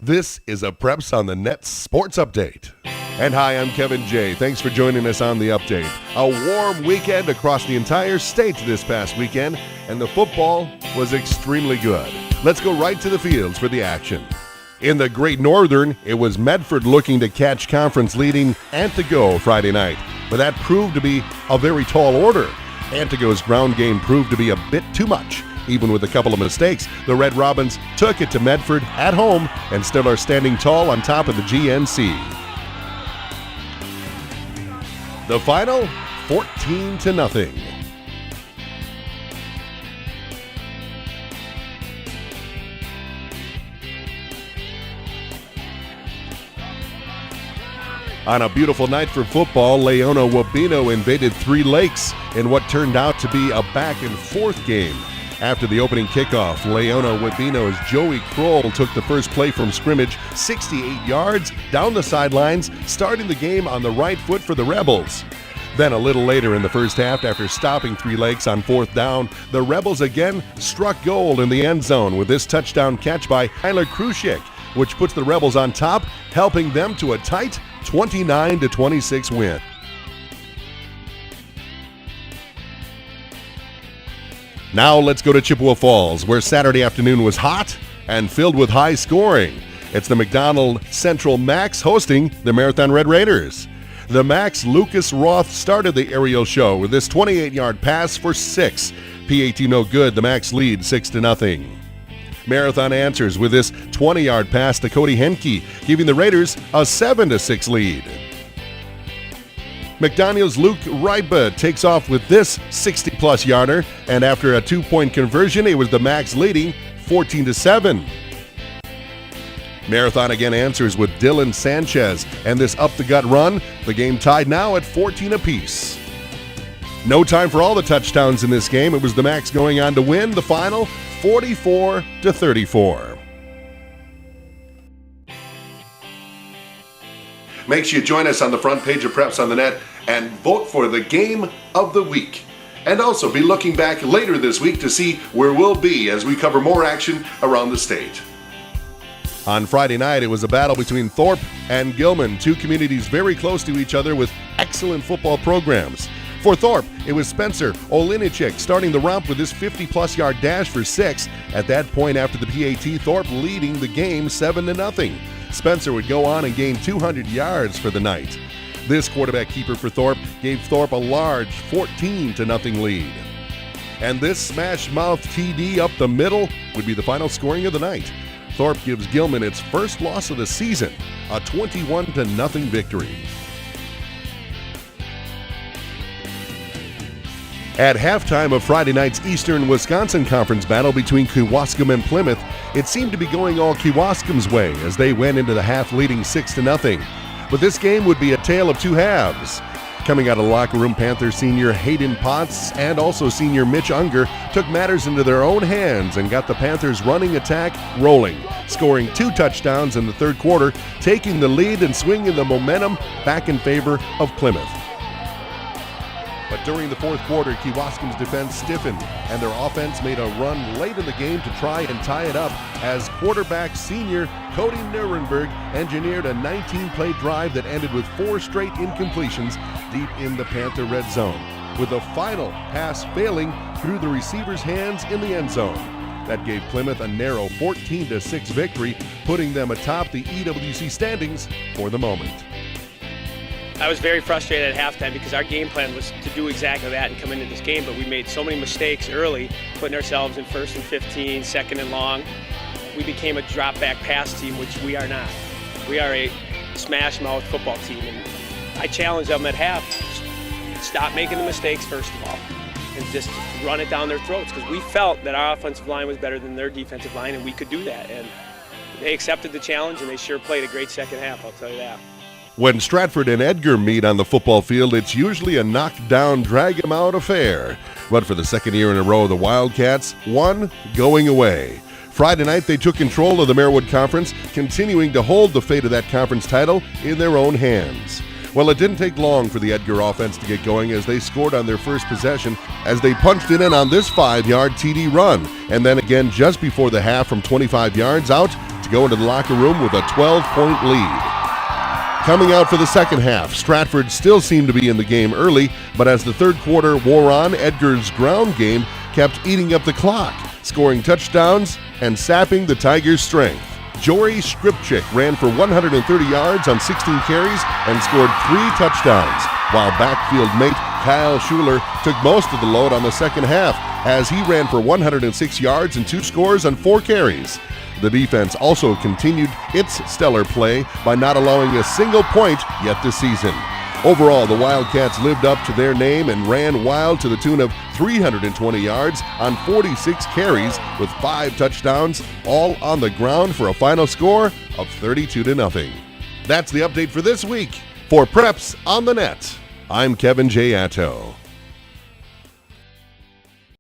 This is a Preps on the Net Sports Update. And hi, I'm Kevin J. Thanks for joining us on the update. A warm weekend across the entire state this past weekend, and the football was extremely good. Let's go right to the fields for the action. In the Great Northern, it was Medford looking to catch conference-leading Antigo Friday night, but that proved to be a very tall order. Antigo's ground game proved to be a bit too much. Even with a couple of mistakes, the Red Robins took it to Medford at home and still are standing tall on top of the GNC. The final, 14-0. On a beautiful night for football, Laona Wabeno invaded Three Lakes in what turned out to be a back-and-forth game. After the opening kickoff, Laona Wabeno's Joey Kroll took the first play from scrimmage 68 yards down the sidelines, starting the game on the right foot for the Rebels. Then a little later in the first half, after stopping Three Lakes on fourth down, the Rebels again struck gold in the end zone with this touchdown catch by Tyler Kruschik, which puts the Rebels on top, helping them to a tight 29-26 win. Now let's go to Chippewa Falls, where Saturday afternoon was hot and filled with high scoring. It's the McDonell Central Max hosting the Marathon Red Raiders. The Max Lucas Roth started the aerial show with this 28-yard pass for 6. PAT no good, the Max lead 6-0. Marathon answers with this 20-yard pass to Cody Henke, giving the Raiders a 7-6 lead. McDonald's Luke Riba takes off with this 60-plus yarder, and after a 2-point conversion, it was the Max leading 14-7. Marathon again answers with Dylan Sanchez, and this up-the-gut run, the game tied now at 14 apiece. No time for all the touchdowns in this game. It was the Max going on to win the final 44-34. Make sure you join us on the front page of Preps on the Net and vote for the Game of the Week. And also be looking back later this week to see where we'll be as we cover more action around the state. On Friday night, it was a battle between Thorp and Gilman, two communities very close to each other with excellent football programs. For Thorp, it was Spencer Olinichik starting the romp with this 50-plus yard dash for 6. At that point after the PAT, Thorp leading the game 7-0. Spencer would go on and gain 200 yards for the night. This quarterback keeper for Thorp gave Thorp a large 14-0 lead. And this smash-mouth TD up the middle would be the final scoring of the night. Thorp gives Gilman its first loss of the season, a 21-0 victory. At halftime of Friday night's Eastern Wisconsin Conference battle between Kewaskum and Plymouth, it seemed to be going all Kewaskum's way as they went into the half leading 6-0. But this game would be a tale of two halves. Coming out of the locker room, Panthers senior Hayden Potts and also senior Mitch Unger took matters into their own hands and got the Panthers' running attack rolling, scoring 2 touchdowns in the third quarter, taking the lead and swinging the momentum back in favor of Plymouth. But during the fourth quarter, Kewaskum's defense stiffened, and their offense made a run late in the game to try and tie it up as quarterback senior Cody Nuremberg engineered a 19-play drive that ended with 4 straight incompletions deep in the Panther red zone, with the final pass failing through the receiver's hands in the end zone. That gave Plymouth a narrow 14-6 victory, putting them atop the EWC standings for the moment. I was very frustrated at halftime because our game plan was to do exactly that and come into this game, but we made so many mistakes early, putting ourselves in 1st and 15, 2nd and long. We became a drop-back pass team, which we are not. We are a smash-mouth football team, and I challenged them at half. Stop making the mistakes, first of all, and just run it down their throats, because we felt that our offensive line was better than their defensive line, and we could do that. And they accepted the challenge, and they sure played a great second half, I'll tell you that. When Stratford and Edgar meet on the football field, it's usually a knock-down, drag-'em-out affair. But for the second year in a row, the Wildcats won going away. Friday night, they took control of the Marewood Conference, continuing to hold the fate of that conference title in their own hands. Well, it didn't take long for the Edgar offense to get going as they scored on their first possession as they punched it in on this 5-yard TD run, and then again just before the half from 25 yards out to go into the locker room with a 12-point lead. Coming out for the second half, Stratford still seemed to be in the game early, but as the third quarter wore on, Edgar's ground game kept eating up the clock, scoring touchdowns and sapping the Tigers' strength. Jory Skripchik ran for 130 yards on 16 carries and scored 3 touchdowns, while backfield mate Kyle Schuler took most of the load on the second half as he ran for 106 yards and 2 scores on 4 carries. The defense also continued its stellar play by not allowing a single point yet this season. Overall, the Wildcats lived up to their name and ran wild to the tune of 320 yards on 46 carries with 5 touchdowns, all on the ground for a final score of 32-0. That's the update for this week. For Preps on the Net, I'm Kevin J. Atto.